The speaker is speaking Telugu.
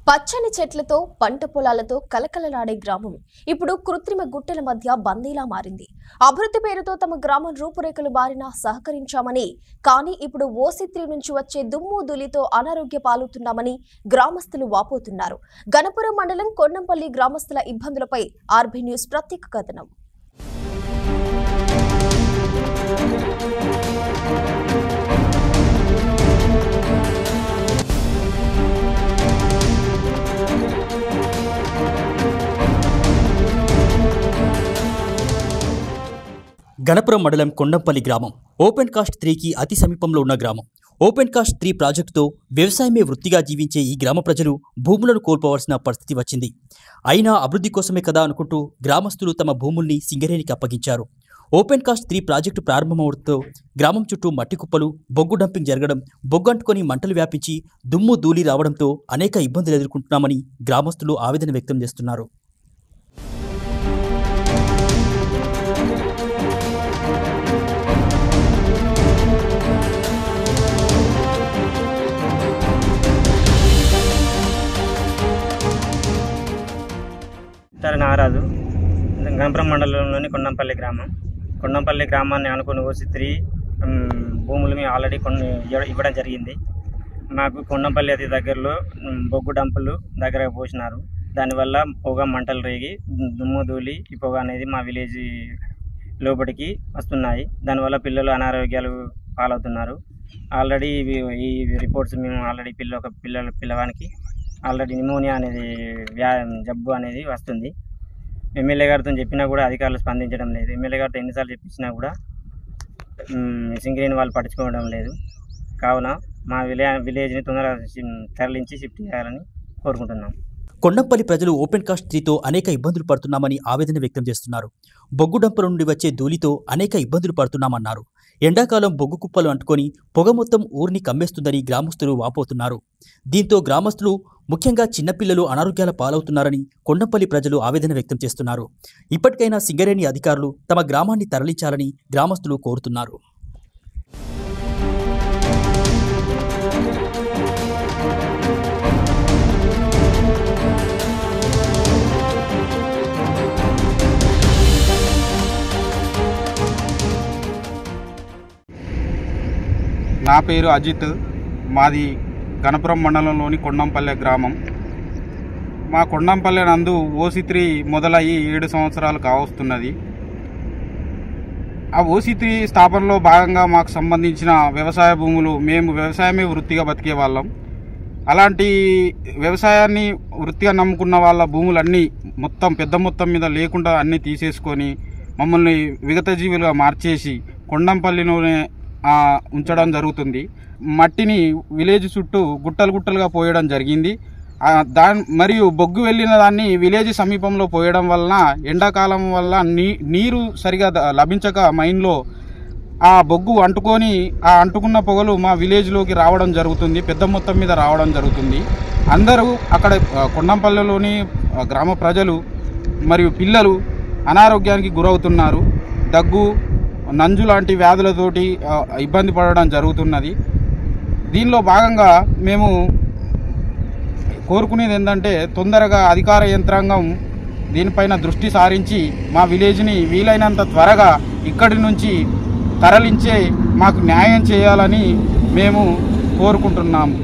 పచ్చని చెట్లతో పంట పొలాలతో కలకలలాడే గ్రామం ఇప్పుడు కృత్రిమ గుట్టల మధ్య బందీలా మారింది. అభివృద్ధి పేరుతో తమ గ్రామం రూపురేఖలు బారిన సహకరించామని, కానీ ఇప్పుడు ఓసిత్రి నుంచి వచ్చే దుమ్ము ధూళితో అనారోగ్య పాలవుతున్నామని గ్రామస్తులు వాపోతున్నారు. గణపురం మండలం కొండంపల్లి గ్రామస్తుల ఇబ్బందులపై ఆర్బీ న్యూస్ ప్రత్యేక కథనం. గణపురం మండలం కొండంపల్లి గ్రామం ఓపెన్ కాస్ట్ 3కి అతి సమీపంలో ఉన్న గ్రామం. ఓపెన్ కాస్ట్ 3 ప్రాజెక్టుతో వ్యవసాయమే వృత్తిగా జీవించే ఈ గ్రామ ప్రజలు భూములను కోల్పోవాల్సిన పరిస్థితి వచ్చింది. అయినా అభివృద్ధి కోసమే కదా అనుకుంటూ గ్రామస్తులు తమ భూముల్ని సింగరేణికి అప్పగించారు. ఓపెన్ కాస్ట్ 3 ప్రాజెక్టు ప్రారంభమవడంతో గ్రామం చుట్టూ మట్టి కుప్పలు, బొగ్గు డంపింగ్ జరగడం, బొగ్గు అంటుకొని మంటలు వ్యాపించి దుమ్ము ధూళి రావడంతో అనేక ఇబ్బందులు ఎదుర్కొంటున్నామని గ్రామస్తులు ఆవేదన వ్యక్తం చేస్తున్నారు. నారాజు గణపురం మండలంలోని కొండంపల్లి గ్రామం. కొండంపల్లి గ్రామాన్ని అనుకుని ఓసిత్రి భూములు మేము ఆల్రెడీ కొన్ని ఇవ్వడం జరిగింది. మాకు కొండంపల్లి అతి దగ్గరలో బొగ్గు డంపులు దగ్గర పోసినారు. దానివల్ల పొగ మంటలు రేగి దుమ్ము ధూళి ఈ పొగ అనేది మా విలేజ్ లోపలికి వస్తున్నాయి. దానివల్ల పిల్లలు అనారోగ్యాలు పాలవుతున్నారు. ఆల్రెడీ ఈ రిపోర్ట్స్ మేము ఆల్రెడీ పిల్లవానికి ఆల్రెడీ నిమోనియా అనేది జబ్బు అనేది వస్తుంది. ఎమ్మెల్యే గారితో చెప్పినా కూడా అధికారులు స్పందించడం లేదు. ఎమ్మెల్యే గారితో ఎన్నిసార్లు చెప్పించినా కూడా సింగరేణి వాళ్ళు పట్టించుకోవడం లేదు. కావున మా విలేజ్ని తొందరగా తరలించి షిఫ్ట్ చేయాలని కోరుకుంటున్నాం. కొండంపల్లి ప్రజలు ఓపెన్ కాస్ట్ 3తో అనేక ఇబ్బందులు పడుతున్నామని ఆవేదన వ్యక్తం చేస్తున్నారు. బొగ్గు డంపల నుండి వచ్చే ధూళితో అనేక ఇబ్బందులు పడుతున్నామన్నారు. ఎండాకాలం బొగ్గు కుప్పలు అంటుకొని పొగ మొత్తం ఊరిని కమ్మేస్తుందని గ్రామస్తులు వాపోతున్నారు. దీంతో గ్రామస్తులు ముఖ్యంగా చిన్నపిల్లలు అనారోగ్యాల పాలవుతున్నారని కొండంపల్లి ప్రజలు ఆవేదన వ్యక్తం చేస్తున్నారు. ఇప్పటికైనా సింగరేణి అధికారులు తమ గ్రామాన్ని తరలించాలని గ్రామస్తులు కోరుతున్నారు. నా పేరు అజిత్. మాది గణపురం మండలంలోని కొండంపల్లె గ్రామం. మా కొండంపల్లె నందు ఓసిత్రి మొదలయ్యి 7 సంవత్సరాలు కావస్తున్నది. ఆ ఓసిత్రి స్థాపనలో భాగంగా మాకు సంబంధించిన వ్యవసాయ భూములు, మేము వ్యవసాయమే వృత్తిగా బతికే వాళ్ళం. అలాంటి వ్యవసాయాన్ని వృత్తిగా నమ్ముకున్న వాళ్ళ భూములన్నీ మొత్తం పెద్ద మొత్తం మీద లేకుండా అన్నీ తీసేసుకొని మమ్మల్ని విగతజీవులుగా మార్చేసి కొండంపల్లిలోనే ఉంచడం జరుగుతుంది. మట్టిని విలేజ్ చుట్టూ గుట్టలుగా పోయడం జరిగింది. మరియు బొగ్గు వెళ్ళిన దాన్ని విలేజ్ సమీపంలో పోయడం వలన ఎండాకాలం వల్ల నీరు సరిగా లభించక మైన్లో ఆ బొగ్గు అంటుకొని ఆ అంటుకున్న పొగలు మా విలేజ్లోకి రావడం జరుగుతుంది. పెద్ద మొత్తం మీద రావడం జరుగుతుంది. అందరూ అక్కడ కొండంపల్లిలోని గ్రామ ప్రజలు మరియు పిల్లలు అనారోగ్యానికి గురవుతున్నారు. దగ్గు, నంజు లాంటి వ్యాధులతోటి ఇబ్బంది పడడం జరుగుతున్నది. దీనిలో భాగంగా మేము కోరుకునేది ఏంటంటే తొందరగా అధికార యంత్రాంగం దీనిపైన దృష్టి సారించి మా విలేజ్ని వీలైనంత త్వరగా ఇక్కడి నుంచి తరలించే మాకు న్యాయం చేయాలని మేము కోరుకుంటున్నాము.